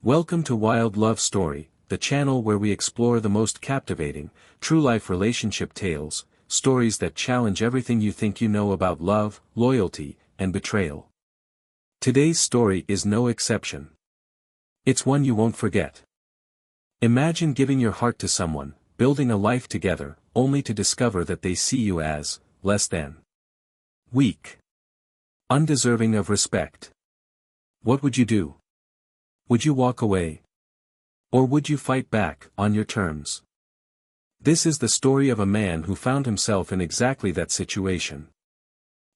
Welcome to Wild Love Story, the channel where we explore the most captivating, true-life relationship tales, stories that challenge everything you think you know about love, loyalty, and betrayal. Today's story is no exception. It's one you won't forget. Imagine giving your heart to someone, building a life together, only to discover that they see you as less than, weak, undeserving of respect. What would you do? Would you walk away? Or would you fight back, on your terms? This is the story of a man who found himself in exactly that situation.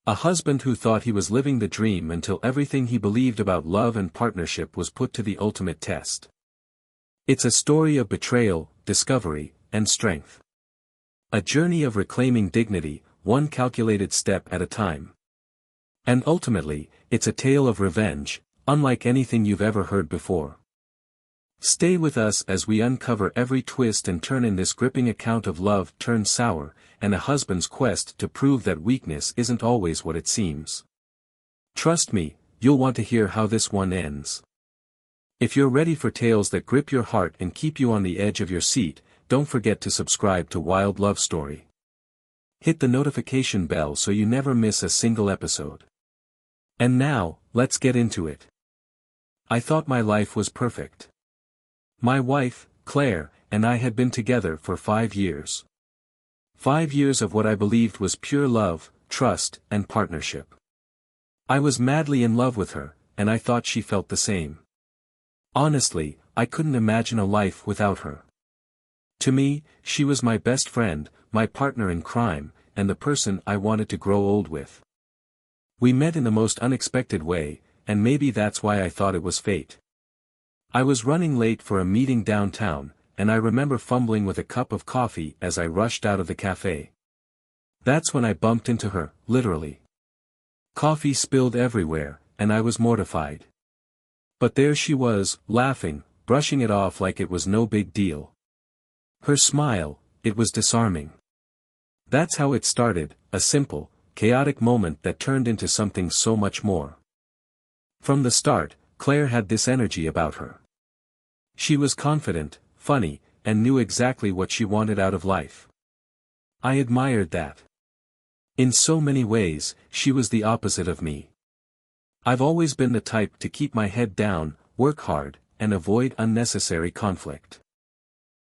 A husband who thought he was living the dream until everything he believed about love and partnership was put to the ultimate test. It's a story of betrayal, discovery, and strength. A journey of reclaiming dignity, one calculated step at a time. And ultimately, it's a tale of revenge, unlike anything you've ever heard before. Stay with us as we uncover every twist and turn in this gripping account of love turned sour, and a husband's quest to prove that weakness isn't always what it seems. Trust me, you'll want to hear how this one ends. If you're ready for tales that grip your heart and keep you on the edge of your seat, don't forget to subscribe to Wild Love Story. Hit the notification bell so you never miss a single episode. And now, let's get into it. I thought my life was perfect. My wife, Claire, and I had been together for 5 years. 5 years of what I believed was pure love, trust, and partnership. I was madly in love with her, and I thought she felt the same. Honestly, I couldn't imagine a life without her. To me, she was my best friend, my partner in crime, and the person I wanted to grow old with. We met in the most unexpected way, and maybe that's why I thought it was fate. I was running late for a meeting downtown, and I remember fumbling with a cup of coffee as I rushed out of the cafe. That's when I bumped into her, literally. Coffee spilled everywhere, and I was mortified. But there she was, laughing, brushing it off like it was no big deal. Her smile, it was disarming. That's how it started, a simple, chaotic moment that turned into something so much more. From the start, Claire had this energy about her. She was confident, funny, and knew exactly what she wanted out of life. I admired that. In so many ways, she was the opposite of me. I've always been the type to keep my head down, work hard, and avoid unnecessary conflict.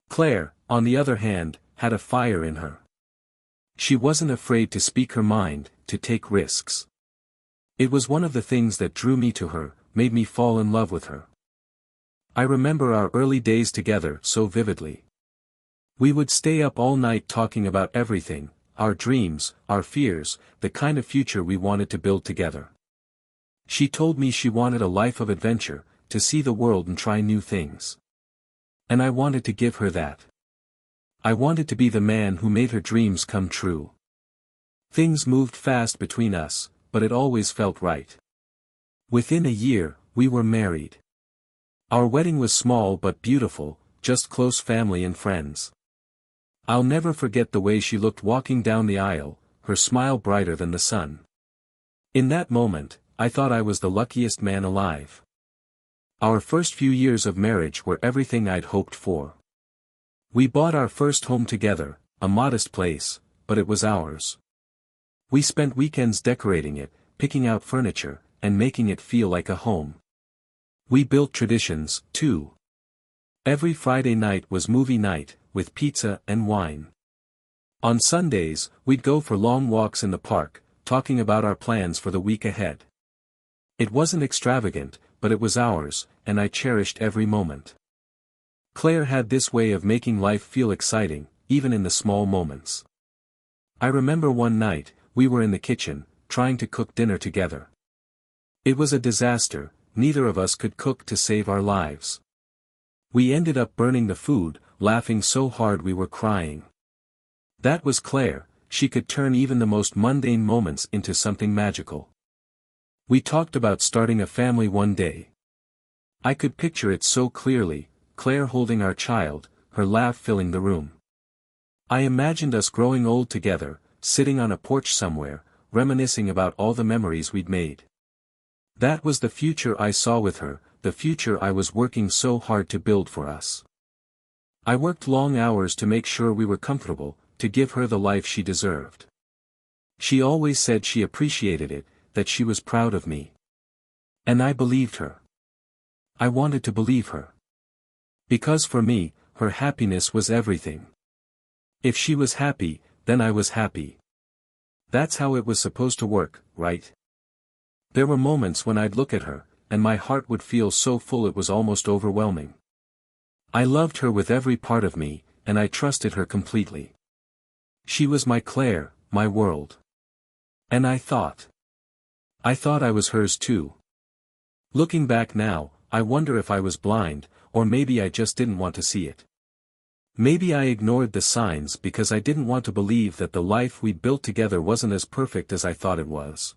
Claire, on the other hand, had a fire in her. She wasn't afraid to speak her mind, to take risks. It was one of the things that drew me to her, made me fall in love with her. I remember our early days together so vividly. We would stay up all night talking about everything, our dreams, our fears, the kind of future we wanted to build together. She told me she wanted a life of adventure, to see the world and try new things. And I wanted to give her that. I wanted to be the man who made her dreams come true. Things moved fast between us, but it always felt right. Within a year, we were married. Our wedding was small but beautiful, just close family and friends. I'll never forget the way she looked walking down the aisle, her smile brighter than the sun. In that moment, I thought I was the luckiest man alive. Our first few years of marriage were everything I'd hoped for. We bought our first home together, a modest place, but it was ours. We spent weekends decorating it, picking out furniture, and making it feel like a home. We built traditions, too. Every Friday night was movie night, with pizza and wine. On Sundays, we'd go for long walks in the park, talking about our plans for the week ahead. It wasn't extravagant, but it was ours, and I cherished every moment. Claire had this way of making life feel exciting, even in the small moments. I remember one night, we were in the kitchen, trying to cook dinner together. It was a disaster, neither of us could cook to save our lives. We ended up burning the food, laughing so hard we were crying. That was Claire, she could turn even the most mundane moments into something magical. We talked about starting a family one day. I could picture it so clearly, Claire holding our child, her laugh filling the room. I imagined us growing old together, sitting on a porch somewhere, reminiscing about all the memories we'd made. That was the future I saw with her, the future I was working so hard to build for us. I worked long hours to make sure we were comfortable, to give her the life she deserved. She always said she appreciated it, that she was proud of me. And I believed her. I wanted to believe her. Because for me, her happiness was everything. If she was happy, then I was happy. That's how it was supposed to work, right? There were moments when I'd look at her, and my heart would feel so full it was almost overwhelming. I loved her with every part of me, and I trusted her completely. She was my Claire, my world. And I thought I was hers too. Looking back now, I wonder if I was blind, or maybe I just didn't want to see it. Maybe I ignored the signs because I didn't want to believe that the life we built together wasn't as perfect as I thought it was.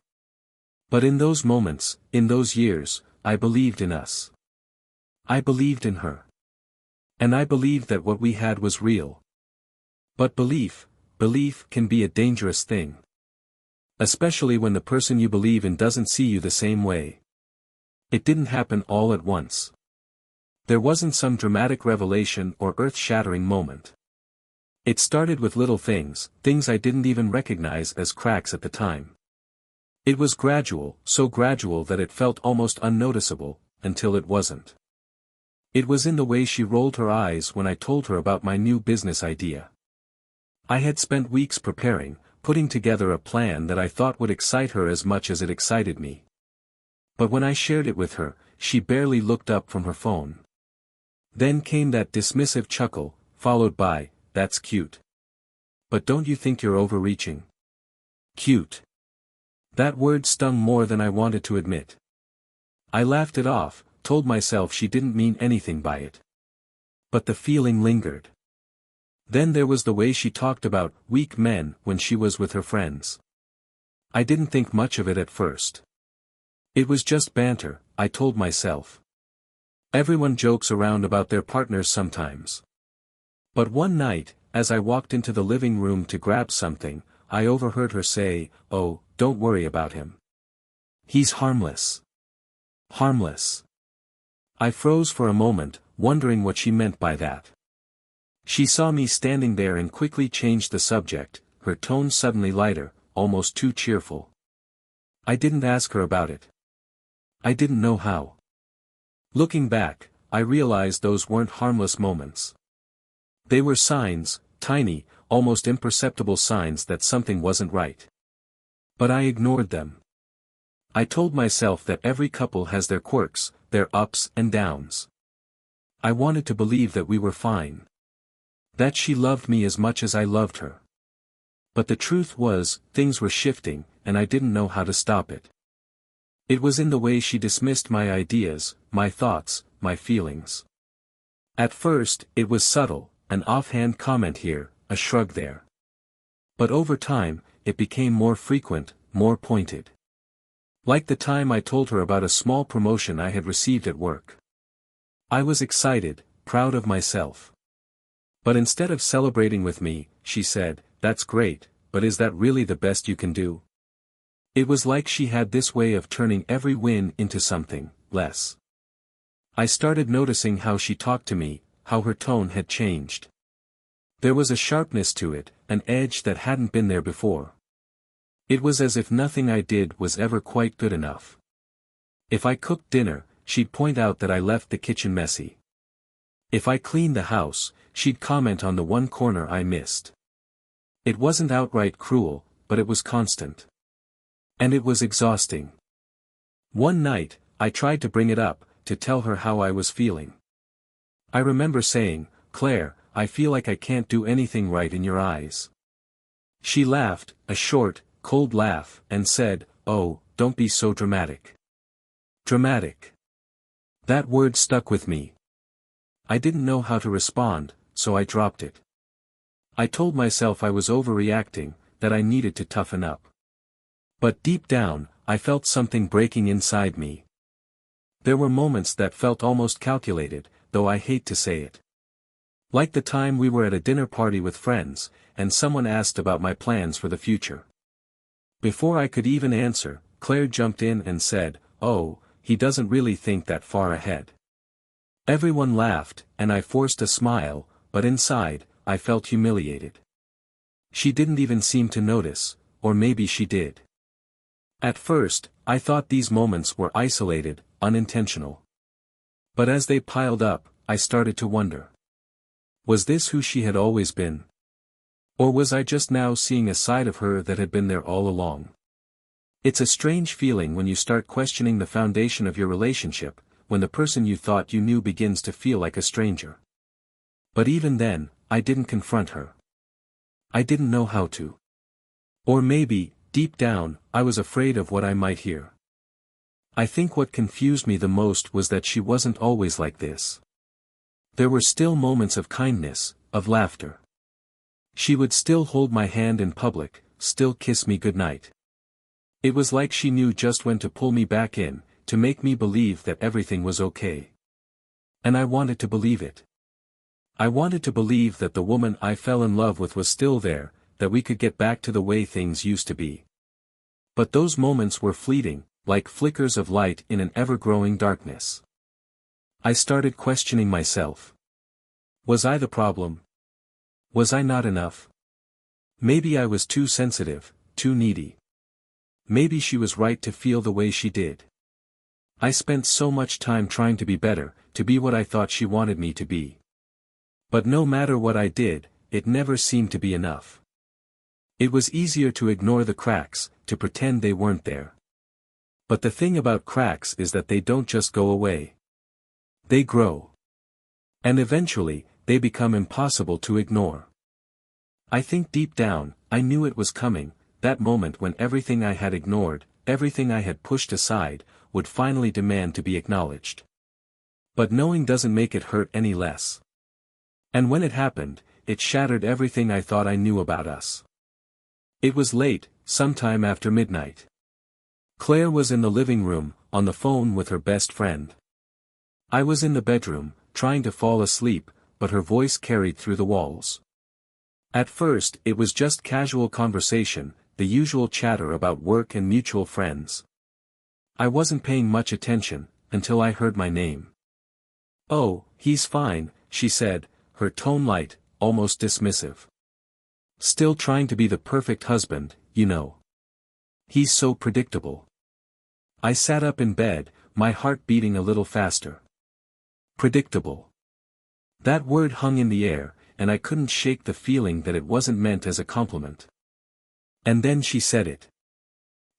But in those moments, in those years, I believed in us. I believed in her. And I believed that what we had was real. But belief can be a dangerous thing. Especially when the person you believe in doesn't see you the same way. It didn't happen all at once. There wasn't some dramatic revelation or earth-shattering moment. It started with little things I didn't even recognize as cracks at the time. It was gradual, so gradual that it felt almost unnoticeable, until it wasn't. It was in the way she rolled her eyes when I told her about my new business idea. I had spent weeks preparing, putting together a plan that I thought would excite her as much as it excited me. But when I shared it with her, she barely looked up from her phone. Then came that dismissive chuckle, followed by, "That's cute. But don't you think you're overreaching?" Cute. That word stung more than I wanted to admit. I laughed it off, told myself she didn't mean anything by it. But the feeling lingered. Then there was the way she talked about weak men when she was with her friends. I didn't think much of it at first. It was just banter, I told myself. Everyone jokes around about their partners sometimes. But one night, as I walked into the living room to grab something, I overheard her say, "Oh, don't worry about him. He's harmless." Harmless. I froze for a moment, wondering what she meant by that. She saw me standing there and quickly changed the subject, her tone suddenly lighter, almost too cheerful. I didn't ask her about it. I didn't know how. Looking back, I realized those weren't harmless moments. They were signs, tiny, almost imperceptible signs that something wasn't right. But I ignored them. I told myself that every couple has their quirks, their ups and downs. I wanted to believe that we were fine. That she loved me as much as I loved her. But the truth was, things were shifting, and I didn't know how to stop it. It was in the way she dismissed my ideas, my thoughts, my feelings. At first, it was subtle, an offhand comment here, a shrug there. But over time, it became more frequent, more pointed. Like the time I told her about a small promotion I had received at work. I was excited, proud of myself. But instead of celebrating with me, she said, "That's great, but is that really the best you can do?" It was like she had this way of turning every win into something less. I started noticing how she talked to me, how her tone had changed. There was a sharpness to it, an edge that hadn't been there before. It was as if nothing I did was ever quite good enough. If I cooked dinner, she'd point out that I left the kitchen messy. If I cleaned the house, she'd comment on the one corner I missed. It wasn't outright cruel, but it was constant. And it was exhausting. One night, I tried to bring it up, to tell her how I was feeling. I remember saying, "Claire, I feel like I can't do anything right in your eyes." She laughed, a short, cold laugh, and said, "Oh, don't be so dramatic." Dramatic. That word stuck with me. I didn't know how to respond, so I dropped it. I told myself I was overreacting, that I needed to toughen up. But deep down, I felt something breaking inside me. There were moments that felt almost calculated, though I hate to say it. Like the time we were at a dinner party with friends, and someone asked about my plans for the future. Before I could even answer, Claire jumped in and said, "Oh, he doesn't really think that far ahead. Everyone laughed, and I forced a smile, but inside, I felt humiliated. She didn't even seem to notice, or maybe she did. At first, I thought these moments were isolated, unintentional. But as they piled up, I started to wonder. Was this who she had always been? Or was I just now seeing a side of her that had been there all along? It's a strange feeling when you start questioning the foundation of your relationship, when the person you thought you knew begins to feel like a stranger. But even then, I didn't confront her. I didn't know how to. Or maybe, deep down, I was afraid of what I might hear. I think what confused me the most was that she wasn't always like this. There were still moments of kindness, of laughter. She would still hold my hand in public, still kiss me goodnight. It was like she knew just when to pull me back in, to make me believe that everything was okay. And I wanted to believe it. I wanted to believe that the woman I fell in love with was still there, that we could get back to the way things used to be. But those moments were fleeting, like flickers of light in an ever-growing darkness. I started questioning myself. Was I the problem? Was I not enough? Maybe I was too sensitive, too needy. Maybe she was right to feel the way she did. I spent so much time trying to be better, to be what I thought she wanted me to be. But no matter what I did, it never seemed to be enough. It was easier to ignore the cracks, to pretend they weren't there. But the thing about cracks is that they don't just go away. They grow. And eventually, they become impossible to ignore. I think deep down, I knew it was coming, that moment when everything I had ignored, everything I had pushed aside, would finally demand to be acknowledged. But knowing doesn't make it hurt any less. And when it happened, it shattered everything I thought I knew about us. It was late, sometime after midnight. Claire was in the living room, on the phone with her best friend. I was in the bedroom, trying to fall asleep, but her voice carried through the walls. At first, it was just casual conversation, the usual chatter about work and mutual friends. I wasn't paying much attention, until I heard my name. "Oh, he's fine," she said, her tone light, almost dismissive. "Still trying to be the perfect husband, you know. He's so predictable." I sat up in bed, my heart beating a little faster. Predictable. That word hung in the air, and I couldn't shake the feeling that it wasn't meant as a compliment. And then she said it.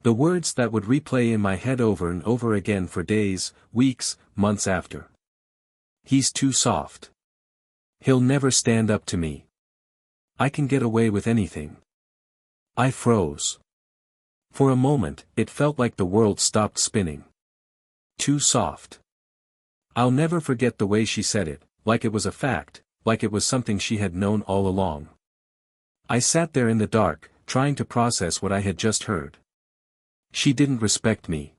The words that would replay in my head over and over again for days, weeks, months after. "He's too soft. He'll never stand up to me. I can get away with anything." I froze. For a moment, it felt like the world stopped spinning. Too soft. I'll never forget the way she said it, like it was a fact, like it was something she had known all along. I sat there in the dark, trying to process what I had just heard. She didn't respect me.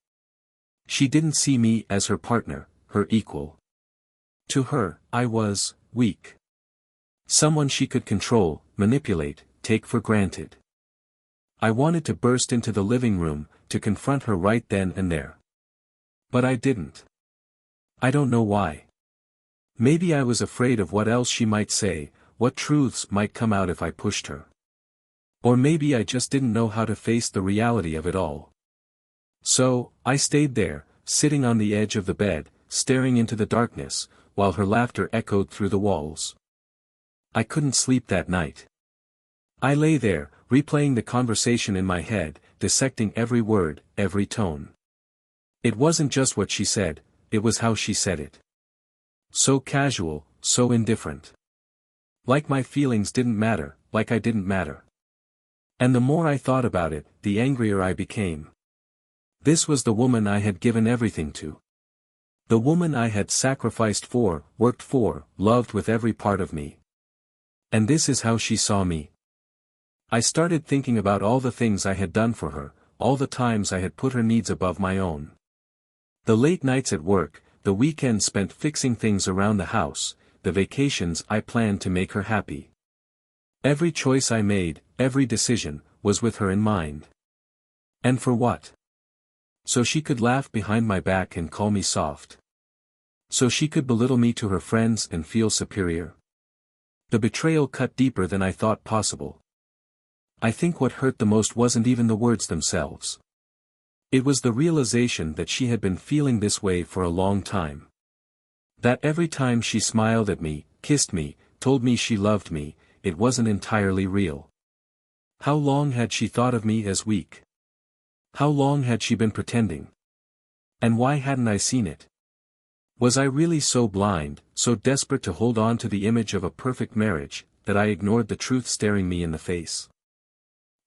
She didn't see me as her partner, her equal. To her, I was weak. Someone she could control, manipulate, take for granted. I wanted to burst into the living room, to confront her right then and there. But I didn't. I don't know why. Maybe I was afraid of what else she might say, what truths might come out if I pushed her. Or maybe I just didn't know how to face the reality of it all. So, I stayed there, sitting on the edge of the bed, staring into the darkness, while her laughter echoed through the walls. I couldn't sleep that night. I lay there, replaying the conversation in my head, dissecting every word, every tone. It wasn't just what she said, it was how she said it. So casual, so indifferent. Like my feelings didn't matter, like I didn't matter. And the more I thought about it, the angrier I became. This was the woman I had given everything to. The woman I had sacrificed for, worked for, loved with every part of me. And this is how she saw me. I started thinking about all the things I had done for her, all the times I had put her needs above my own. The late nights at work, the weekends spent fixing things around the house, the vacations I planned to make her happy. Every choice I made, every decision, was with her in mind. And for what? So she could laugh behind my back and call me soft. So she could belittle me to her friends and feel superior. The betrayal cut deeper than I thought possible. I think what hurt the most wasn't even the words themselves. It was the realization that she had been feeling this way for a long time. That every time she smiled at me, kissed me, told me she loved me, it wasn't entirely real. How long had she thought of me as weak? How long had she been pretending? And why hadn't I seen it? Was I really so blind, so desperate to hold on to the image of a perfect marriage, that I ignored the truth staring me in the face?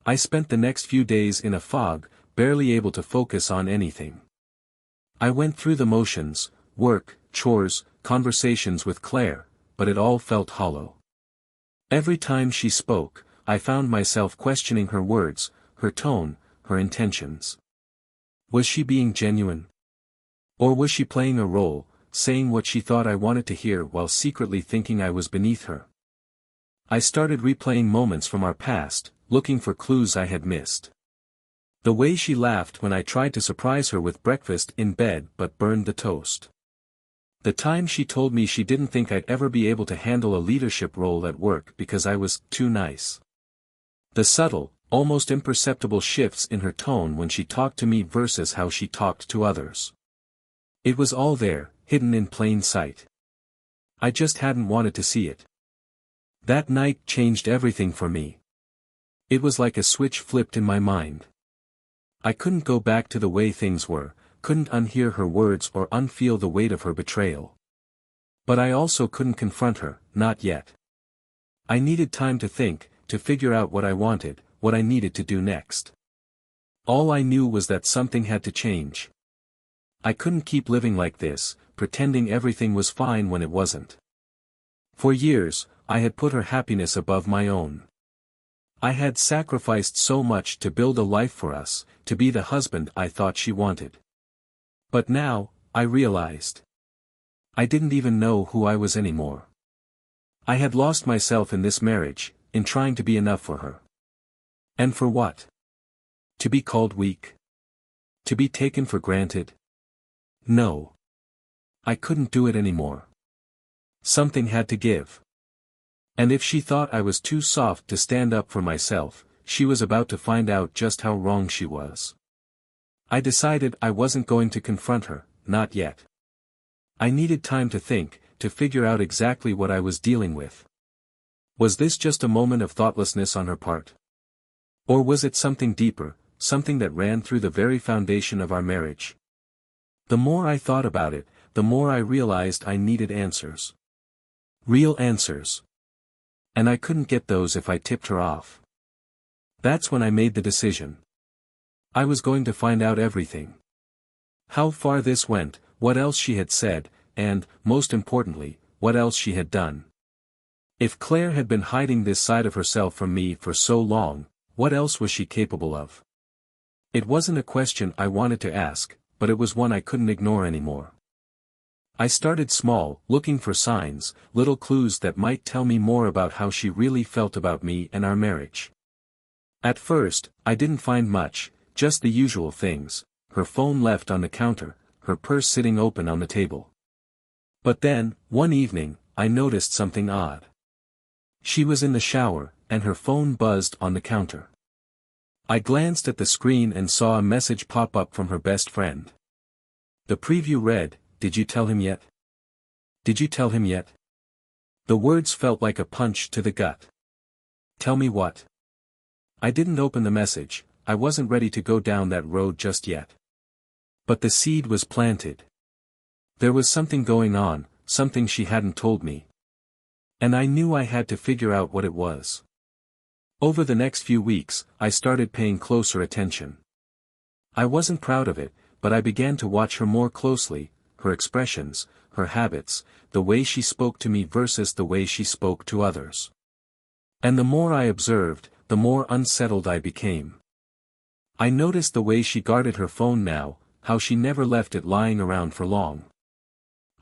I spent the next few days in a fog, barely able to focus on anything. I went through the motions, work, chores, conversations with Claire, but it all felt hollow. Every time she spoke, I found myself questioning her words, her tone, her intentions. Was she being genuine? Or was she playing a role, saying what she thought I wanted to hear while secretly thinking I was beneath her? I started replaying moments from our past, looking for clues I had missed. The way she laughed when I tried to surprise her with breakfast in bed but burned the toast. The time she told me she didn't think I'd ever be able to handle a leadership role at work because I was too nice. The subtle, almost imperceptible shifts in her tone when she talked to me versus how she talked to others. It was all there, hidden in plain sight. I just hadn't wanted to see it. That night changed everything for me. It was like a switch flipped in my mind. I couldn't go back to the way things were, couldn't unhear her words or unfeel the weight of her betrayal. But I also couldn't confront her, not yet. I needed time to think, to figure out what I wanted, what I needed to do next. All I knew was that something had to change. I couldn't keep living like this, pretending everything was fine when it wasn't. For years, I had put her happiness above my own. I had sacrificed so much to build a life for us, to be the husband I thought she wanted. But now, I realized. I didn't even know who I was anymore. I had lost myself in this marriage, in trying to be enough for her. And for what? To be called weak? To be taken for granted? No. I couldn't do it anymore. Something had to give. And if she thought I was too soft to stand up for myself, she was about to find out just how wrong she was. I decided I wasn't going to confront her, not yet. I needed time to think, to figure out exactly what I was dealing with. Was this just a moment of thoughtlessness on her part? Or was it something deeper, something that ran through the very foundation of our marriage? The more I thought about it, the more I realized I needed answers. Real answers. And I couldn't get those if I tipped her off. That's when I made the decision. I was going to find out everything. How far this went, what else she had said, and, most importantly, what else she had done. If Claire had been hiding this side of herself from me for so long, what else was she capable of? It wasn't a question I wanted to ask, but it was one I couldn't ignore anymore. I started small, looking for signs, little clues that might tell me more about how she really felt about me and our marriage. At first, I didn't find much, just the usual things: her phone left on the counter, her purse sitting open on the table. But then, one evening, I noticed something odd. She was in the shower, and her phone buzzed on the counter. I glanced at the screen and saw a message pop up from her best friend. The preview read, "Did you tell him yet? Did you tell him yet?" The words felt like a punch to the gut. Tell me what? I didn't open the message, I wasn't ready to go down that road just yet. But the seed was planted. There was something going on, something she hadn't told me. And I knew I had to figure out what it was. Over the next few weeks, I started paying closer attention. I wasn't proud of it, but I began to watch her more closely, her expressions, her habits, the way she spoke to me versus the way she spoke to others. And the more I observed, the more unsettled I became. I noticed the way she guarded her phone now, how she never left it lying around for long.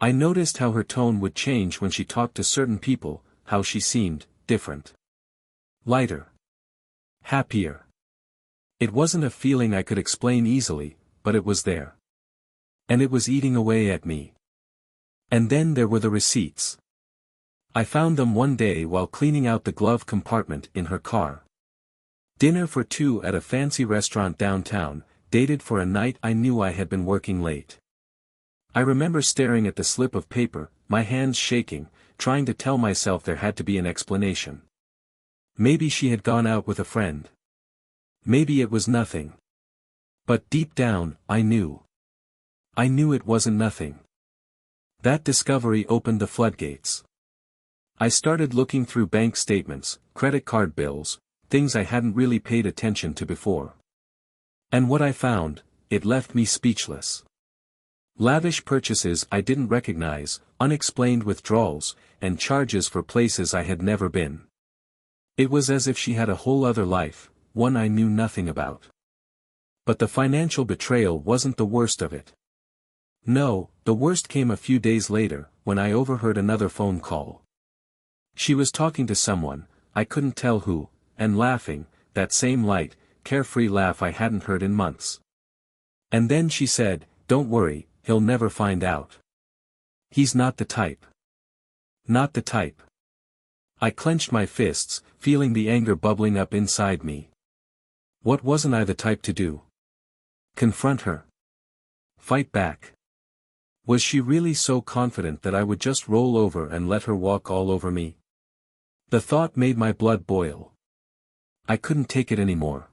I noticed how her tone would change when she talked to certain people, how she seemed different. Lighter. Happier. It wasn't a feeling I could explain easily, but it was there. And it was eating away at me. And then there were the receipts. I found them one day while cleaning out the glove compartment in her car. Dinner for two at a fancy restaurant downtown, dated for a night I knew I had been working late. I remember staring at the slip of paper, my hands shaking, trying to tell myself there had to be an explanation. Maybe she had gone out with a friend. Maybe it was nothing. But deep down, I knew. I knew it wasn't nothing. That discovery opened the floodgates. I started looking through bank statements, credit card bills, things I hadn't really paid attention to before. And what I found, it left me speechless. Lavish purchases I didn't recognize, unexplained withdrawals, and charges for places I had never been. It was as if she had a whole other life, one I knew nothing about. But the financial betrayal wasn't the worst of it. No, the worst came a few days later, when I overheard another phone call. She was talking to someone, I couldn't tell who, and laughing, that same light, carefree laugh I hadn't heard in months. And then she said, "Don't worry, he'll never find out. He's not the type." Not the type. I clenched my fists, feeling the anger bubbling up inside me. What wasn't I the type to do? Confront her? Fight back? Was she really so confident that I would just roll over and let her walk all over me? The thought made my blood boil. I couldn't take it anymore.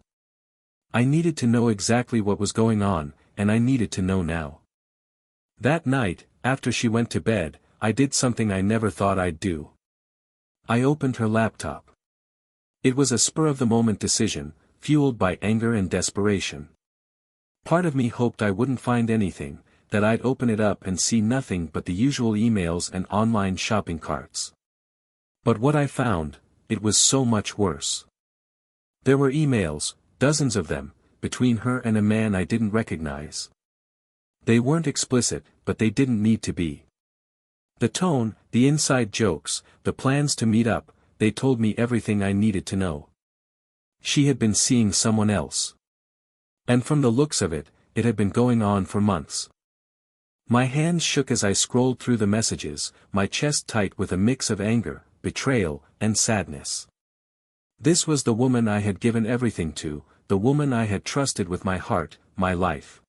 I needed to know exactly what was going on, and I needed to know now. That night, after she went to bed, I did something I never thought I'd do. I opened her laptop. It was a spur-of-the-moment decision, fueled by anger and desperation. Part of me hoped I wouldn't find anything, that I'd open it up and see nothing but the usual emails and online shopping carts. But what I found, it was so much worse. There were emails, dozens of them, between her and a man I didn't recognize. They weren't explicit, but they didn't need to be. The tone, the inside jokes, the plans to meet up, they told me everything I needed to know. She had been seeing someone else. And from the looks of it, it had been going on for months. My hands shook as I scrolled through the messages, my chest tight with a mix of anger, betrayal, and sadness. This was the woman I had given everything to, the woman I had trusted with my heart, my life.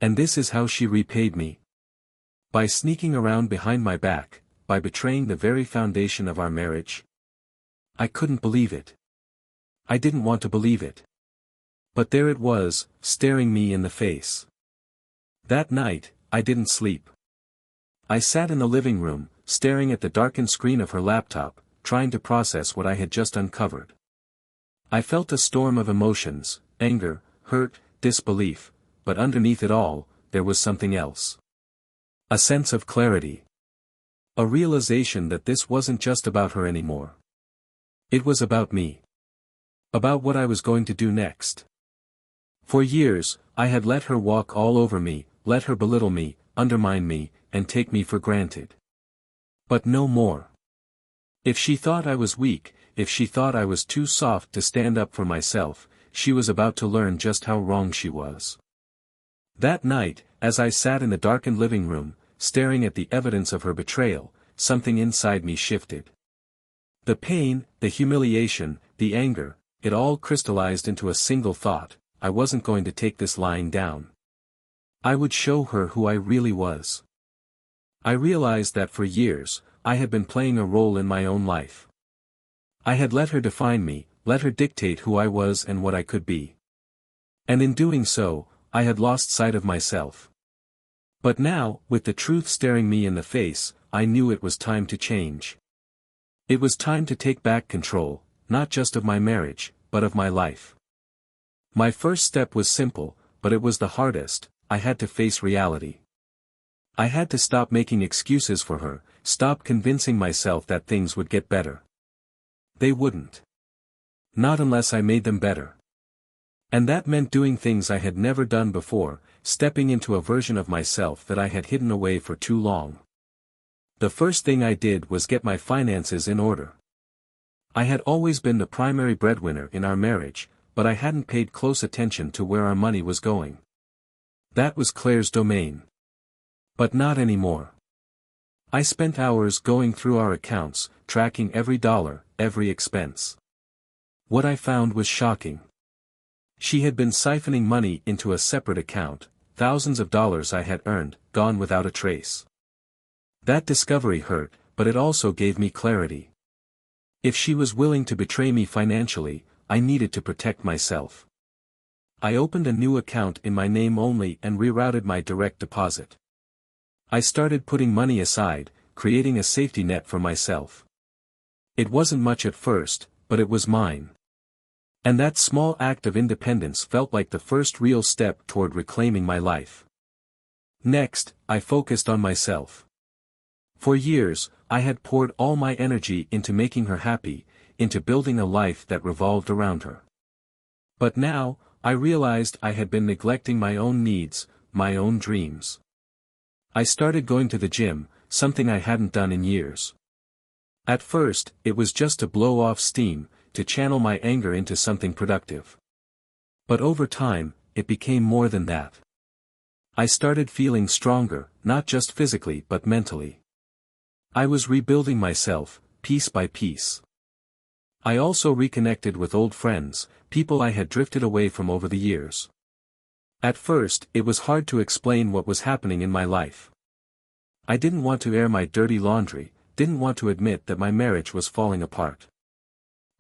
And this is how she repaid me. By sneaking around behind my back, by betraying the very foundation of our marriage. I couldn't believe it. I didn't want to believe it. But there it was, staring me in the face. That night, I didn't sleep. I sat in the living room, staring at the darkened screen of her laptop, trying to process what I had just uncovered. I felt a storm of emotions, anger, hurt, disbelief, but underneath it all, there was something else. A sense of clarity. A realization that this wasn't just about her anymore. It was about me. About what I was going to do next. For years, I had let her walk all over me, let her belittle me, undermine me, and take me for granted. But no more. If she thought I was weak, if she thought I was too soft to stand up for myself, she was about to learn just how wrong she was. That night, as I sat in the darkened living room, staring at the evidence of her betrayal, something inside me shifted. The pain, the humiliation, the anger, it all crystallized into a single thought: I wasn't going to take this lying down. I would show her who I really was. I realized that for years, I had been playing a role in my own life. I had let her define me, let her dictate who I was and what I could be. And in doing so, I had lost sight of myself. But now, with the truth staring me in the face, I knew it was time to change. It was time to take back control, not just of my marriage, but of my life. My first step was simple, but it was the hardest: I had to face reality. I had to stop making excuses for her, stop convincing myself that things would get better. They wouldn't. Not unless I made them better. And that meant doing things I had never done before, stepping into a version of myself that I had hidden away for too long. The first thing I did was get my finances in order. I had always been the primary breadwinner in our marriage, but I hadn't paid close attention to where our money was going. That was Claire's domain. But not anymore. I spent hours going through our accounts, tracking every dollar, every expense. What I found was shocking. She had been siphoning money into a separate account, thousands of dollars I had earned, gone without a trace. That discovery hurt, but it also gave me clarity. If she was willing to betray me financially, I needed to protect myself. I opened a new account in my name only and rerouted my direct deposit. I started putting money aside, creating a safety net for myself. It wasn't much at first, but it was mine. And that small act of independence felt like the first real step toward reclaiming my life. Next, I focused on myself. For years, I had poured all my energy into making her happy, into building a life that revolved around her. But now, I realized I had been neglecting my own needs, my own dreams. I started going to the gym, something I hadn't done in years. At first, it was just to blow off steam, to channel my anger into something productive. But over time, it became more than that. I started feeling stronger, not just physically but mentally. I was rebuilding myself, piece by piece. I also reconnected with old friends, people I had drifted away from over the years. At first, it was hard to explain what was happening in my life. I didn't want to air my dirty laundry, didn't want to admit that my marriage was falling apart.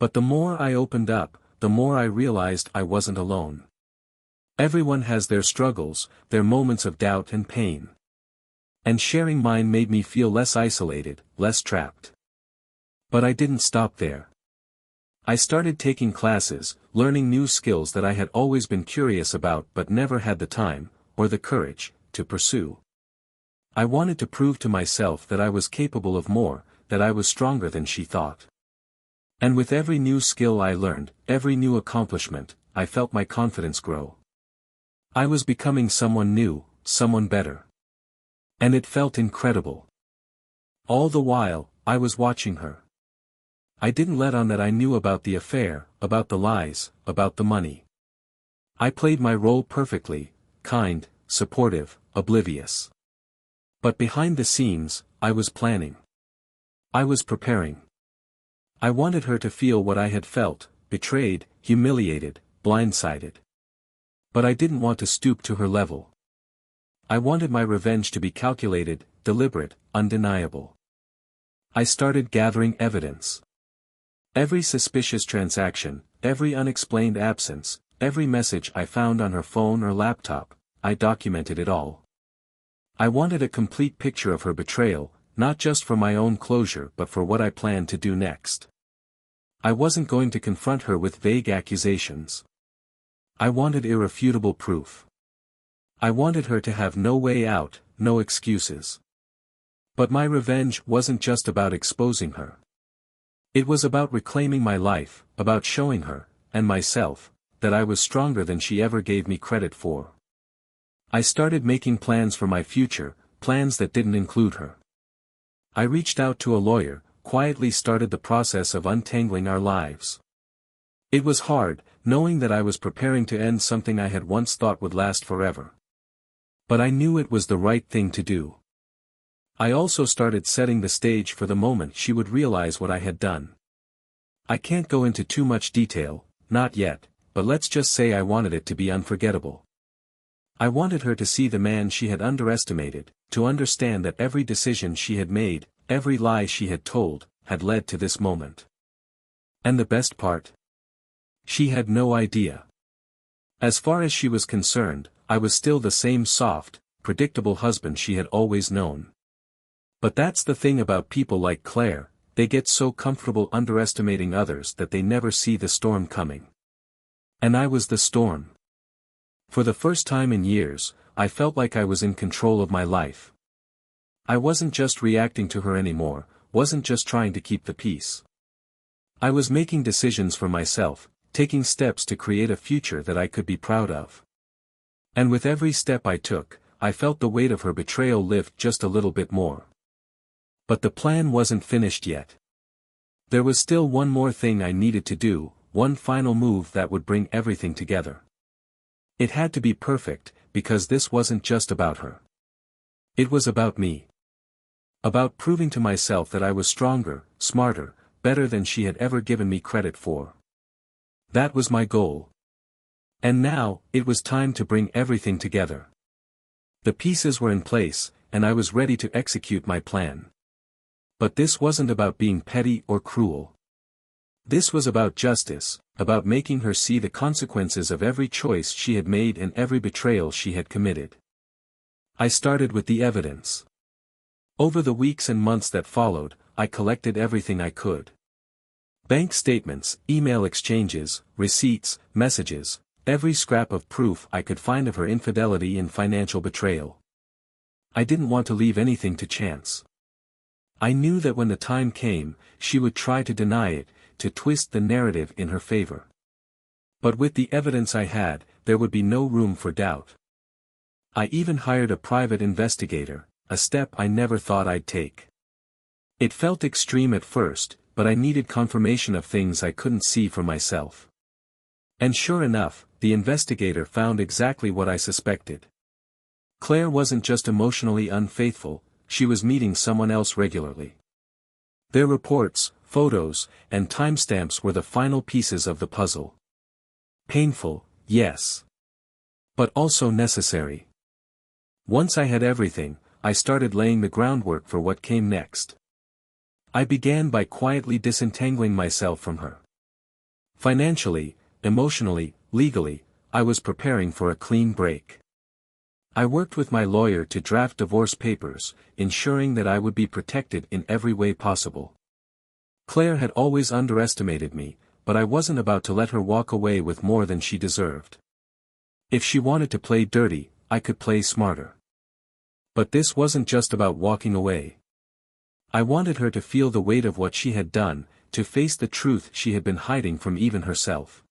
But the more I opened up, the more I realized I wasn't alone. Everyone has their struggles, their moments of doubt and pain. And sharing mine made me feel less isolated, less trapped. But I didn't stop there. I started taking classes, learning new skills that I had always been curious about but never had the time, or the courage, to pursue. I wanted to prove to myself that I was capable of more, that I was stronger than she thought. And with every new skill I learned, every new accomplishment, I felt my confidence grow. I was becoming someone new, someone better. And it felt incredible. All the while, I was watching her. I didn't let on that I knew about the affair, about the lies, about the money. I played my role perfectly, kind, supportive, oblivious. But behind the scenes, I was planning. I was preparing. I wanted her to feel what I had felt, betrayed, humiliated, blindsided. But I didn't want to stoop to her level. I wanted my revenge to be calculated, deliberate, undeniable. I started gathering evidence. Every suspicious transaction, every unexplained absence, every message I found on her phone or laptop, I documented it all. I wanted a complete picture of her betrayal, not just for my own closure but for what I planned to do next. I wasn't going to confront her with vague accusations. I wanted irrefutable proof. I wanted her to have no way out, no excuses. But my revenge wasn't just about exposing her. It was about reclaiming my life, about showing her, and myself, that I was stronger than she ever gave me credit for. I started making plans for my future, plans that didn't include her. I reached out to a lawyer, quietly started the process of untangling our lives. It was hard, knowing that I was preparing to end something I had once thought would last forever. But I knew it was the right thing to do. I also started setting the stage for the moment she would realize what I had done. I can't go into too much detail, not yet, but let's just say I wanted it to be unforgettable. I wanted her to see the man she had underestimated, to understand that every decision she had made, every lie she had told, had led to this moment. And the best part? She had no idea. As far as she was concerned, I was still the same soft, predictable husband she had always known. But that's the thing about people like Claire, they get so comfortable underestimating others that they never see the storm coming. And I was the storm. For the first time in years, I felt like I was in control of my life. I wasn't just reacting to her anymore, wasn't just trying to keep the peace. I was making decisions for myself, taking steps to create a future that I could be proud of. And with every step I took, I felt the weight of her betrayal lift just a little bit more. But the plan wasn't finished yet. There was still one more thing I needed to do, one final move that would bring everything together. It had to be perfect, because this wasn't just about her. It was about me. About proving to myself that I was stronger, smarter, better than she had ever given me credit for. That was my goal. And now, it was time to bring everything together. The pieces were in place, and I was ready to execute my plan. But this wasn't about being petty or cruel. This was about justice, about making her see the consequences of every choice she had made and every betrayal she had committed. I started with the evidence. Over the weeks and months that followed, I collected everything I could. Bank statements, email exchanges, receipts, messages, every scrap of proof I could find of her infidelity and financial betrayal. I didn't want to leave anything to chance. I knew that when the time came, she would try to deny it, to twist the narrative in her favor. But with the evidence I had, there would be no room for doubt. I even hired a private investigator, a step I never thought I'd take. It felt extreme at first, but I needed confirmation of things I couldn't see for myself. And sure enough, the investigator found exactly what I suspected. Claire wasn't just emotionally unfaithful, she was meeting someone else regularly. Their reports, photos, and timestamps were the final pieces of the puzzle. Painful, yes. But also necessary. Once I had everything, I started laying the groundwork for what came next. I began by quietly disentangling myself from her. Financially, emotionally, legally, I was preparing for a clean break. I worked with my lawyer to draft divorce papers, ensuring that I would be protected in every way possible. Claire had always underestimated me, but I wasn't about to let her walk away with more than she deserved. If she wanted to play dirty, I could play smarter. But this wasn't just about walking away. I wanted her to feel the weight of what she had done, to face the truth she had been hiding from even herself.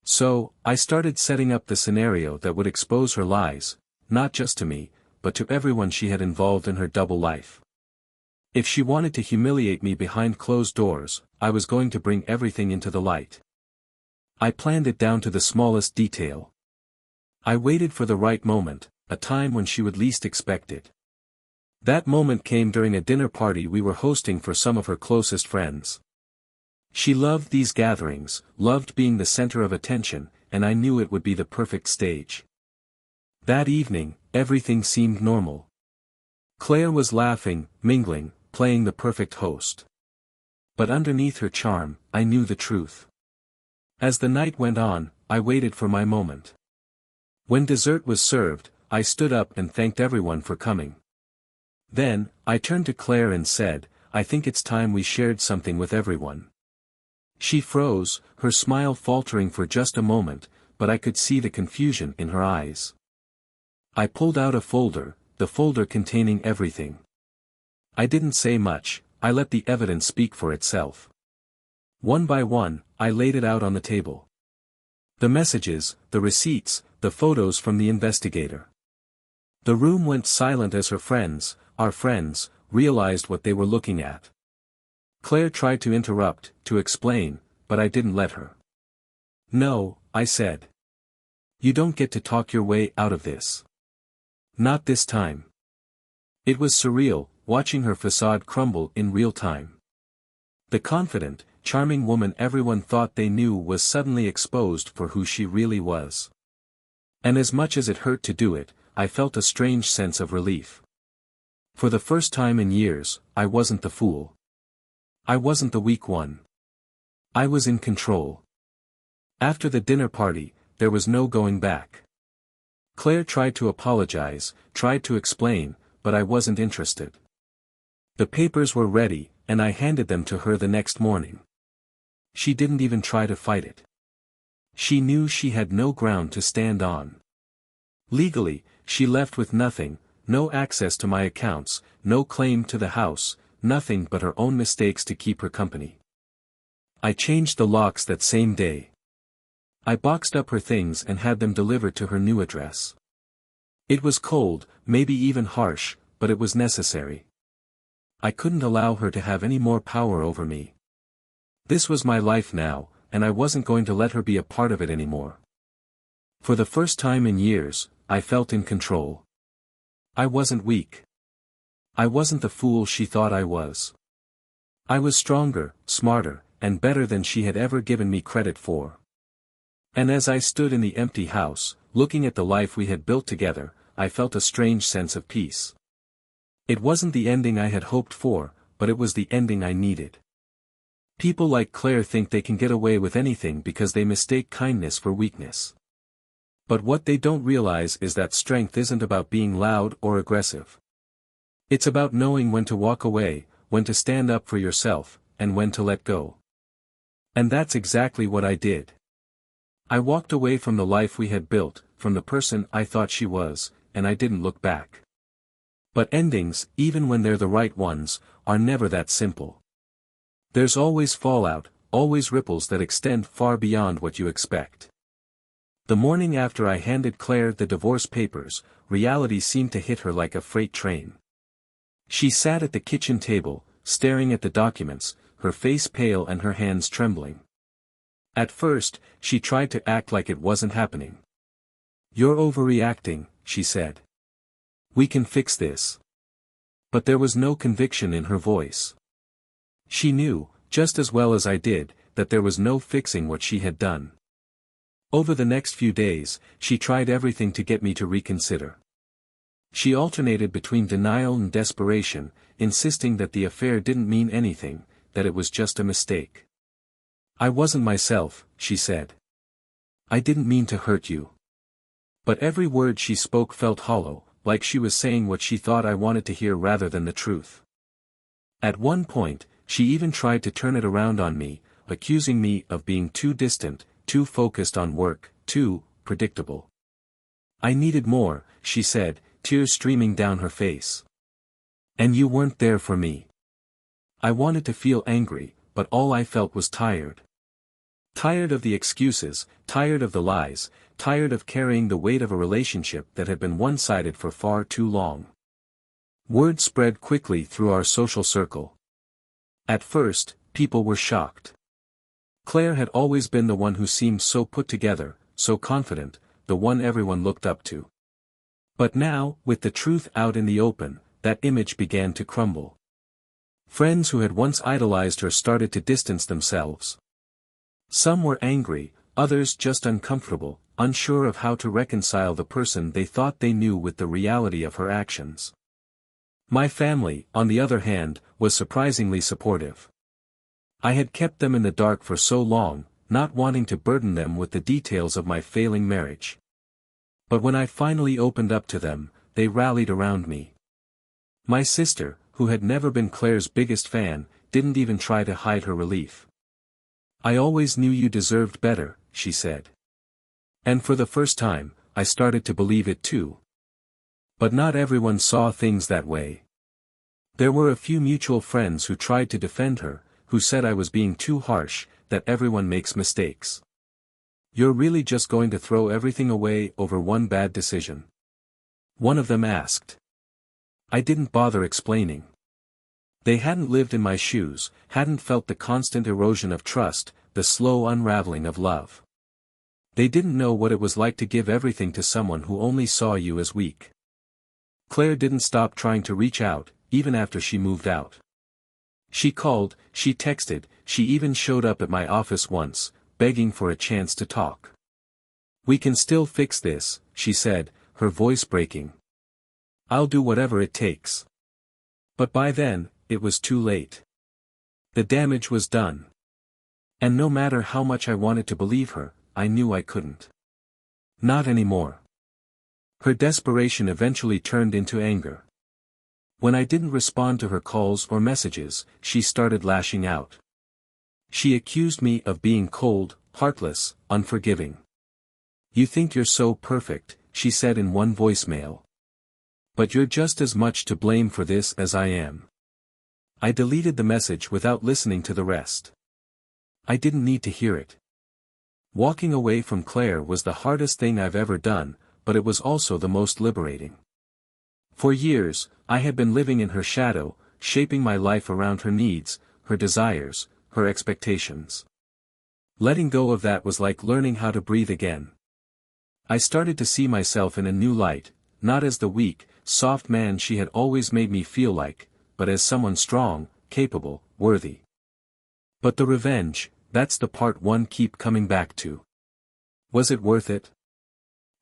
So, I started setting up the scenario that would expose her lies, not just to me, but to everyone she had involved in her double life. If she wanted to humiliate me behind closed doors, I was going to bring everything into the light. I planned it down to the smallest detail. I waited for the right moment, a time when she would least expect it. That moment came during a dinner party we were hosting for some of her closest friends. She loved these gatherings, loved being the center of attention, and I knew it would be the perfect stage. That evening, everything seemed normal. Claire was laughing, mingling, playing the perfect host. But underneath her charm, I knew the truth. As the night went on, I waited for my moment. When dessert was served, I stood up and thanked everyone for coming. Then, I turned to Claire and said, "I think it's time we shared something with everyone." She froze, her smile faltering for just a moment, but I could see the confusion in her eyes. I pulled out a folder, the folder containing everything. I didn't say much, I let the evidence speak for itself. One by one, I laid it out on the table. The messages, the receipts, the photos from the investigator. The room went silent as her friends, our friends, realized what they were looking at. Claire tried to interrupt, to explain, but I didn't let her. "No," I said. "You don't get to talk your way out of this. Not this time." It was surreal, watching her facade crumble in real time. The confident, charming woman everyone thought they knew was suddenly exposed for who she really was. And as much as it hurt to do it, I felt a strange sense of relief. For the first time in years, I wasn't the fool. I wasn't the weak one. I was in control. After the dinner party, there was no going back. Claire tried to apologize, tried to explain, but I wasn't interested. The papers were ready, and I handed them to her the next morning. She didn't even try to fight it. She knew she had no ground to stand on. Legally, she left with nothing, no access to my accounts, no claim to the house, nothing but her own mistakes to keep her company. I changed the locks that same day. I boxed up her things and had them delivered to her new address. It was cold, maybe even harsh, but it was necessary. I couldn't allow her to have any more power over me. This was my life now, and I wasn't going to let her be a part of it anymore. For the first time in years, I felt in control. I wasn't weak. I wasn't the fool she thought I was. I was stronger, smarter, and better than she had ever given me credit for. And as I stood in the empty house, looking at the life we had built together, I felt a strange sense of peace. It wasn't the ending I had hoped for, but it was the ending I needed. People like Claire think they can get away with anything because they mistake kindness for weakness. But what they don't realize is that strength isn't about being loud or aggressive. It's about knowing when to walk away, when to stand up for yourself, and when to let go. And that's exactly what I did. I walked away from the life we had built, from the person I thought she was, and I didn't look back. But endings, even when they're the right ones, are never that simple. There's always fallout, always ripples that extend far beyond what you expect. The morning after I handed Claire the divorce papers, reality seemed to hit her like a freight train. She sat at the kitchen table, staring at the documents, her face pale and her hands trembling. At first, she tried to act like it wasn't happening. "You're overreacting," she said. "We can fix this." But there was no conviction in her voice. She knew, just as well as I did, that there was no fixing what she had done. Over the next few days, she tried everything to get me to reconsider. She alternated between denial and desperation, insisting that the affair didn't mean anything, that it was just a mistake. "I wasn't myself," she said. "I didn't mean to hurt you." But every word she spoke felt hollow, like she was saying what she thought I wanted to hear rather than the truth. At one point, she even tried to turn it around on me, accusing me of being too distant, too focused on work, too predictable. "I needed more," she said, tears streaming down her face. "And you weren't there for me." I wanted to feel angry, but all I felt was tired. Tired of the excuses, tired of the lies, tired of carrying the weight of a relationship that had been one-sided for far too long. Word spread quickly through our social circle. At first, people were shocked. Claire had always been the one who seemed so put together, so confident, the one everyone looked up to. But now, with the truth out in the open, that image began to crumble. Friends who had once idolized her started to distance themselves. Some were angry, others just uncomfortable, unsure of how to reconcile the person they thought they knew with the reality of her actions. My family, on the other hand, was surprisingly supportive. I had kept them in the dark for so long, not wanting to burden them with the details of my failing marriage. But when I finally opened up to them, they rallied around me. My sister, who had never been Claire's biggest fan, didn't even try to hide her relief. "I always knew you deserved better," she said. And for the first time, I started to believe it too. But not everyone saw things that way. There were a few mutual friends who tried to defend her, who said I was being too harsh, that everyone makes mistakes. "You're really just going to throw everything away over one bad decision?" one of them asked. I didn't bother explaining. They hadn't lived in my shoes, hadn't felt the constant erosion of trust, the slow unraveling of love. They didn't know what it was like to give everything to someone who only saw you as weak. Claire didn't stop trying to reach out, even after she moved out. She called, she texted, she even showed up at my office once, begging for a chance to talk. "We can still fix this," she said, her voice breaking. "I'll do whatever it takes." But by then, it was too late. The damage was done. And no matter how much I wanted to believe her, I knew I couldn't. Not anymore. Her desperation eventually turned into anger. When I didn't respond to her calls or messages, she started lashing out. She accused me of being cold, heartless, unforgiving. "You think you're so perfect," she said in one voicemail. "But you're just as much to blame for this as I am." I deleted the message without listening to the rest. I didn't need to hear it. Walking away from Claire was the hardest thing I've ever done, but it was also the most liberating. For years, I had been living in her shadow, shaping my life around her needs, her desires, her expectations. Letting go of that was like learning how to breathe again. I started to see myself in a new light, not as the weak, soft man she had always made me feel like, but as someone strong, capable, worthy. But the revenge, that's the part one keep coming back to. Was it worth it?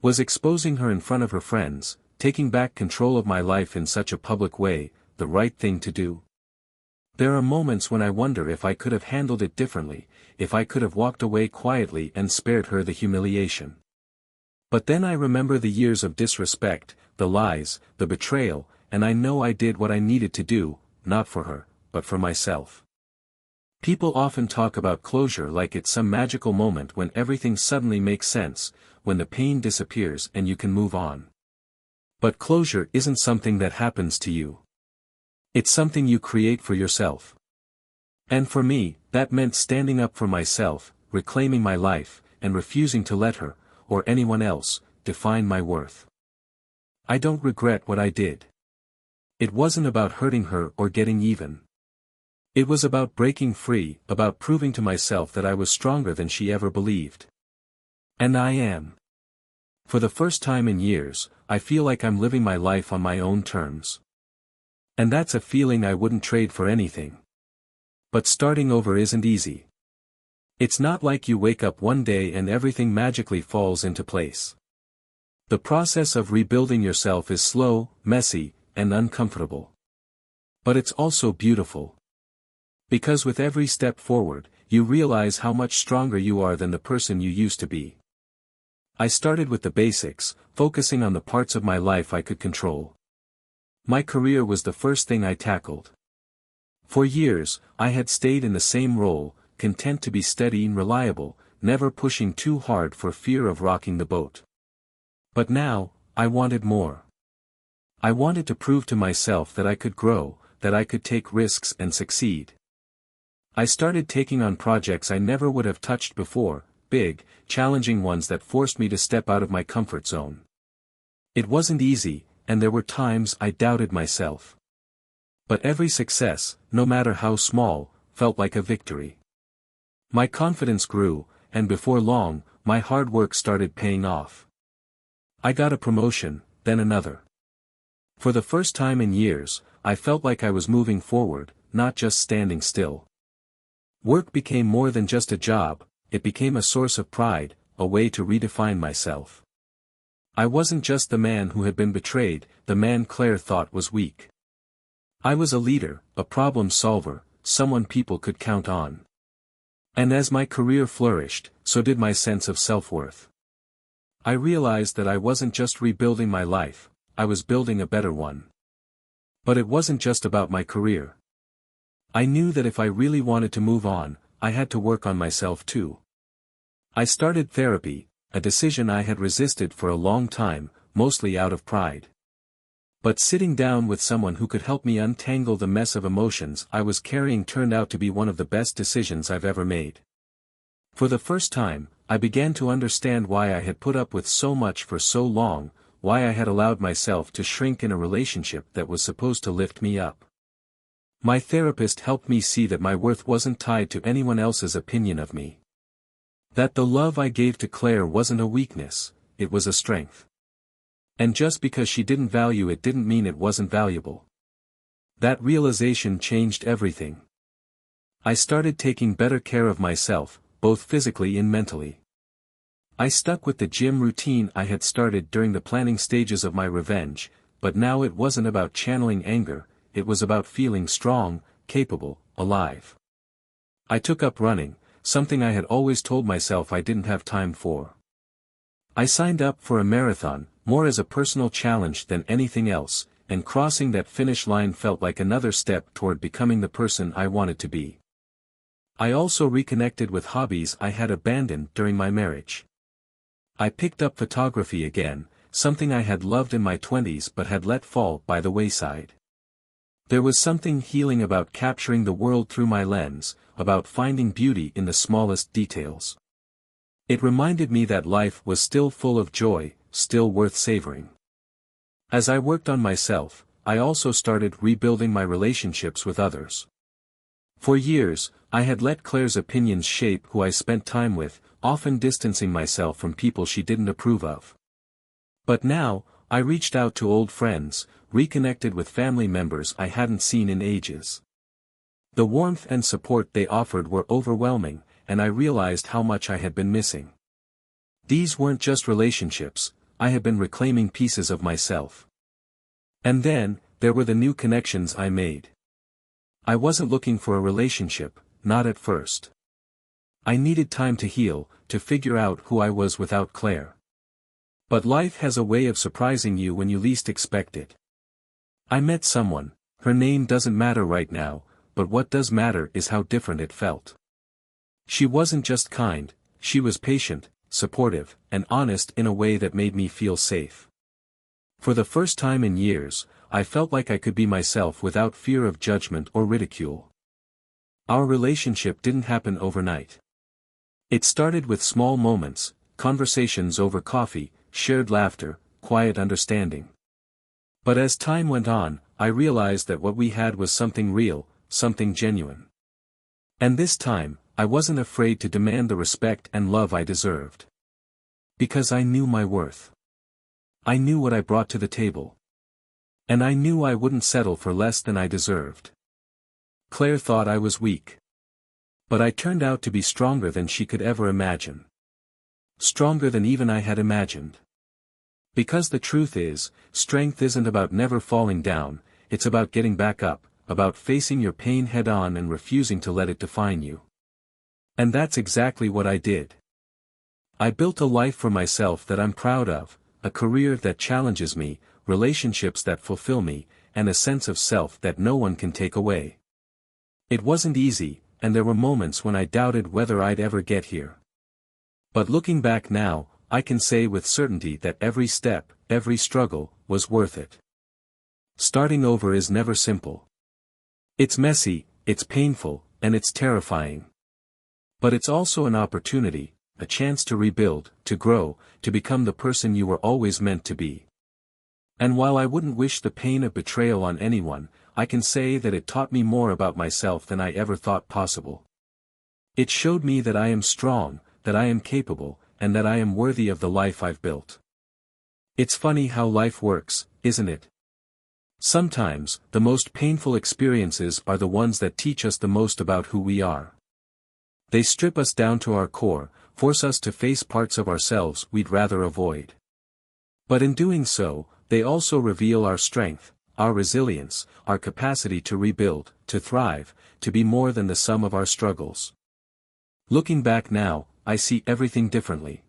Was exposing her in front of her friends, taking back control of my life in such a public way, the right thing to do? There are moments when I wonder if I could have handled it differently, if I could have walked away quietly and spared her the humiliation. But then I remember the years of disrespect, the lies, the betrayal, and I know I did what I needed to do, not for her, but for myself. People often talk about closure like it's some magical moment when everything suddenly makes sense, when the pain disappears and you can move on. But closure isn't something that happens to you. It's something you create for yourself. And for me, that meant standing up for myself, reclaiming my life, and refusing to let her, or anyone else, define my worth. I don't regret what I did. It wasn't about hurting her or getting even. It was about breaking free, about proving to myself that I was stronger than she ever believed. And I am. For the first time in years, I feel like I'm living my life on my own terms. And that's a feeling I wouldn't trade for anything. But starting over isn't easy. It's not like you wake up one day and everything magically falls into place. The process of rebuilding yourself is slow, messy, and uncomfortable. But it's also beautiful. Because with every step forward, you realize how much stronger you are than the person you used to be. I started with the basics, focusing on the parts of my life I could control. My career was the first thing I tackled. For years, I had stayed in the same role, content to be steady and reliable, never pushing too hard for fear of rocking the boat. But now, I wanted more. I wanted to prove to myself that I could grow, that I could take risks and succeed. I started taking on projects I never would have touched before, big, challenging ones that forced me to step out of my comfort zone. It wasn't easy, and there were times I doubted myself. But every success, no matter how small, felt like a victory. My confidence grew, and before long, my hard work started paying off. I got a promotion, then another. For the first time in years, I felt like I was moving forward, not just standing still. Work became more than just a job, it became a source of pride, a way to redefine myself. I wasn't just the man who had been betrayed, the man Claire thought was weak. I was a leader, a problem solver, someone people could count on. And as my career flourished, so did my sense of self-worth. I realized that I wasn't just rebuilding my life, I was building a better one. But it wasn't just about my career. I knew that if I really wanted to move on, I had to work on myself too. I started therapy, a decision I had resisted for a long time, mostly out of pride. But sitting down with someone who could help me untangle the mess of emotions I was carrying turned out to be one of the best decisions I've ever made. For the first time, I began to understand why I had put up with so much for so long, why I had allowed myself to shrink in a relationship that was supposed to lift me up. My therapist helped me see that my worth wasn't tied to anyone else's opinion of me. That the love I gave to Claire wasn't a weakness, it was a strength. And just because she didn't value it didn't mean it wasn't valuable. That realization changed everything. I started taking better care of myself, both physically and mentally. I stuck with the gym routine I had started during the planning stages of my revenge, but now it wasn't about channeling anger, it was about feeling strong, capable, alive. I took up running, something I had always told myself I didn't have time for. I signed up for a marathon, more as a personal challenge than anything else, and crossing that finish line felt like another step toward becoming the person I wanted to be. I also reconnected with hobbies I had abandoned during my marriage. I picked up photography again, something I had loved in my 20s but had let fall by the wayside. There was something healing about capturing the world through my lens, about finding beauty in the smallest details. It reminded me that life was still full of joy, still worth savoring. As I worked on myself, I also started rebuilding my relationships with others. For years, I had let Claire's opinions shape who I spent time with, often distancing myself from people she didn't approve of. But now, I reached out to old friends, reconnected with family members I hadn't seen in ages. The warmth and support they offered were overwhelming, and I realized how much I had been missing. These weren't just relationships, I had been reclaiming pieces of myself. And then, there were the new connections I made. I wasn't looking for a relationship, not at first. I needed time to heal, to figure out who I was without Claire. But life has a way of surprising you when you least expect it. I met someone, her name doesn't matter right now, but what does matter is how different it felt. She wasn't just kind, she was patient, supportive, and honest in a way that made me feel safe. For the first time in years, I felt like I could be myself without fear of judgment or ridicule. Our relationship didn't happen overnight. It started with small moments, conversations over coffee, shared laughter, quiet understanding. But as time went on, I realized that what we had was something real, something genuine. And this time, I wasn't afraid to demand the respect and love I deserved. Because I knew my worth. I knew what I brought to the table. And I knew I wouldn't settle for less than I deserved. Claire thought I was weak. But I turned out to be stronger than she could ever imagine. Stronger than even I had imagined. Because the truth is, strength isn't about never falling down, it's about getting back up, about facing your pain head-on and refusing to let it define you. And that's exactly what I did. I built a life for myself that I'm proud of, a career that challenges me, relationships that fulfill me, and a sense of self that no one can take away. It wasn't easy, and there were moments when I doubted whether I'd ever get here. But looking back now, I can say with certainty that every step, every struggle, was worth it. Starting over is never simple. It's messy, it's painful, and it's terrifying. But it's also an opportunity, a chance to rebuild, to grow, to become the person you were always meant to be. And while I wouldn't wish the pain of betrayal on anyone, I can say that it taught me more about myself than I ever thought possible. It showed me that I am strong, that I am capable, and that I am worthy of the life I've built. It's funny how life works, isn't it? Sometimes, the most painful experiences are the ones that teach us the most about who we are. They strip us down to our core, force us to face parts of ourselves we'd rather avoid. But in doing so, they also reveal our strength, our resilience, our capacity to rebuild, to thrive, to be more than the sum of our struggles. Looking back now, I see everything differently.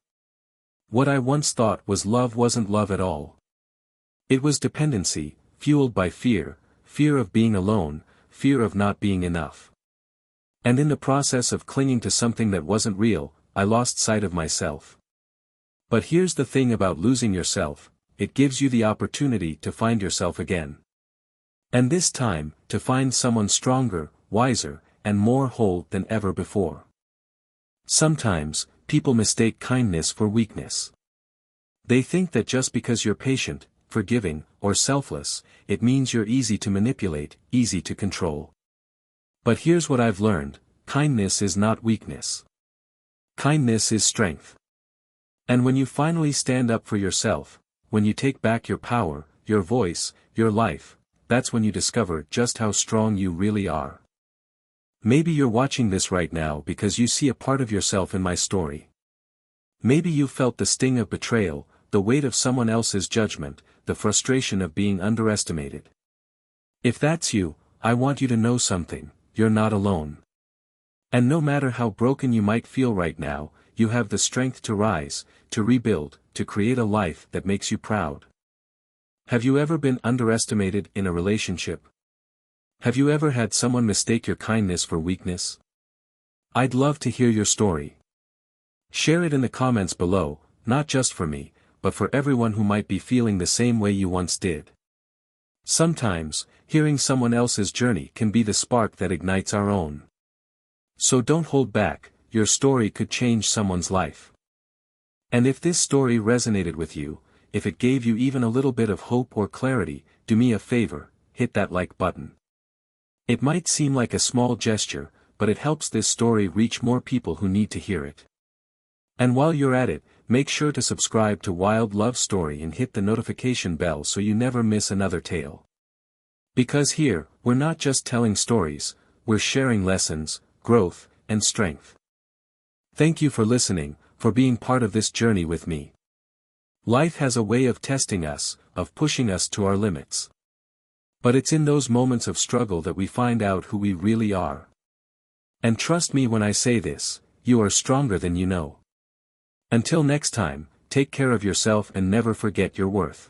What I once thought was love wasn't love at all. It was dependency, fueled by fear, fear of being alone, fear of not being enough. And in the process of clinging to something that wasn't real, I lost sight of myself. But here's the thing about losing yourself, it gives you the opportunity to find yourself again. And this time, to find someone stronger, wiser, and more whole than ever before. Sometimes, people mistake kindness for weakness. They think that just because you're patient, forgiving, or selfless, it means you're easy to manipulate, easy to control. But here's what I've learned, kindness is not weakness. Kindness is strength. And when you finally stand up for yourself, when you take back your power, your voice, your life, that's when you discover just how strong you really are. Maybe you're watching this right now because you see a part of yourself in my story. Maybe you felt the sting of betrayal, the weight of someone else's judgment, the frustration of being underestimated. If that's you, I want you to know something, you're not alone. And no matter how broken you might feel right now, you have the strength to rise, to rebuild, to create a life that makes you proud. Have you ever been underestimated in a relationship? Have you ever had someone mistake your kindness for weakness? I'd love to hear your story. Share it in the comments below, not just for me, but for everyone who might be feeling the same way you once did. Sometimes, hearing someone else's journey can be the spark that ignites our own. So don't hold back, your story could change someone's life. And if this story resonated with you, if it gave you even a little bit of hope or clarity, do me a favor, hit that like button. It might seem like a small gesture, but it helps this story reach more people who need to hear it. And while you're at it, make sure to subscribe to Wild Love Story and hit the notification bell so you never miss another tale. Because here, we're not just telling stories, we're sharing lessons, growth, and strength. Thank you for listening, for being part of this journey with me. Life has a way of testing us, of pushing us to our limits. But it's in those moments of struggle that we find out who we really are. And trust me when I say this, you are stronger than you know. Until next time, take care of yourself and never forget your worth.